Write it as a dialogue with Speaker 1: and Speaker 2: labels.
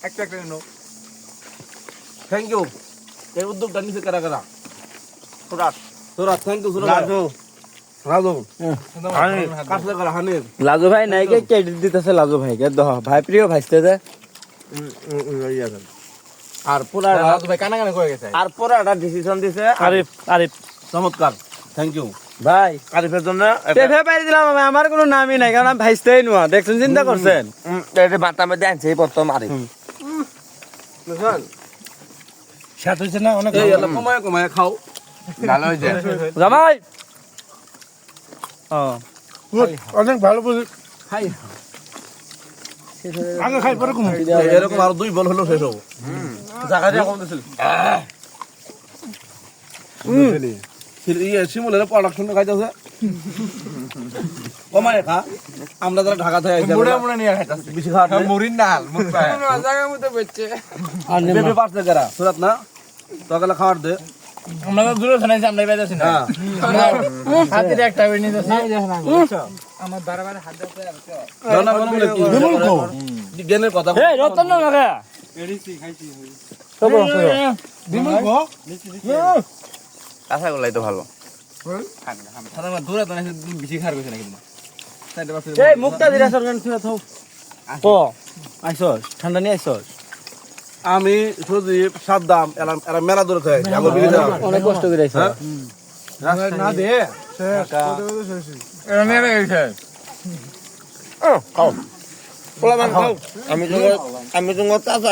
Speaker 1: একটা no
Speaker 2: thank you এই উদ্যোগটা নিচে কারা কারা
Speaker 1: সুরাত
Speaker 2: সুরাত থ্যাংক ইউ সুরাত
Speaker 1: রাজু
Speaker 2: রাজু কাটলে কারা হানির
Speaker 3: লাজু ভাই নাই কে ক্রেডিট দিতেছে লাজু ভাইকে দহ ভাই প্রিয় ভাইস্তে যে
Speaker 2: আর পুরা
Speaker 1: রাজু ভাই কানা কানা কয়ে গেছে
Speaker 2: আর পুরাটা ডিসিশন দিছে
Speaker 3: আরিফ আরিফ
Speaker 2: চমৎকার থ্যাংক ইউ
Speaker 3: ভাই
Speaker 2: আরিফের জন্য
Speaker 3: পেফে পাই দিলাম আমি, আমার কোনো নামই নাই কারণ আমি ভাইস্তেই নোয়া দেখছেন চিন্তা করছেন
Speaker 2: এটা বাতা মধ্যে আনছে এই প্রথম আরিফ বুঝলেন
Speaker 3: সাত হয়েছে না অনেক
Speaker 2: এই এলা কমায় কমায় খাও
Speaker 1: ভালো হয়েছে
Speaker 3: জামাই ও
Speaker 4: অনেক ভালো বুঝি
Speaker 2: খাই
Speaker 4: আগে খাই পরে কম
Speaker 2: এরকম আর দুই বল হলো শেষ হবো জায়গা দিয়ে কম দিছিল ইয়ে শিমুলের প্রোডাকশন খাইতেছে কমায় খা আমরা যারা ঢাকা থেকে আইছি
Speaker 1: মুড়ে মুড়ে নিয়ে খাইতাছে
Speaker 2: বেশি খাওয়া
Speaker 1: মুড়ির নাল মুখ পায়
Speaker 4: জায়গার মধ্যে বেচছে
Speaker 2: বেবি পারছে কারা সুরাত না তোকে খাবার দে
Speaker 3: আমরা তো দূরে শোনাইছি আমরা বেজাছি না
Speaker 2: হ্যাঁ
Speaker 3: হাতের একটা বের নিতে
Speaker 4: আমার বারবার হাত দাও
Speaker 2: জানা মনে মনে কি জ্ঞানের কথা
Speaker 3: এই রতন না লাগা
Speaker 4: এড়িছি খাইছি
Speaker 3: বিমল গো
Speaker 1: কাঁচা গোলাই তো ভালো
Speaker 2: দূরে তো বেশি খার গেছে নাকি
Speaker 3: এই মুক্তা দিরা সরকার ছিল থাও তো আইছস ঠান্ডা নিয়ে আইছস
Speaker 2: আমি সুদীপ সাদ্দাম এরা মেলা দূরে থাকে আমার বিলি দাও
Speaker 3: অনেক কষ্ট করে আইছস
Speaker 4: না দে
Speaker 1: এরা নিয়ে গেছে
Speaker 2: খাও পোলা মান খাও আমি তো চাচা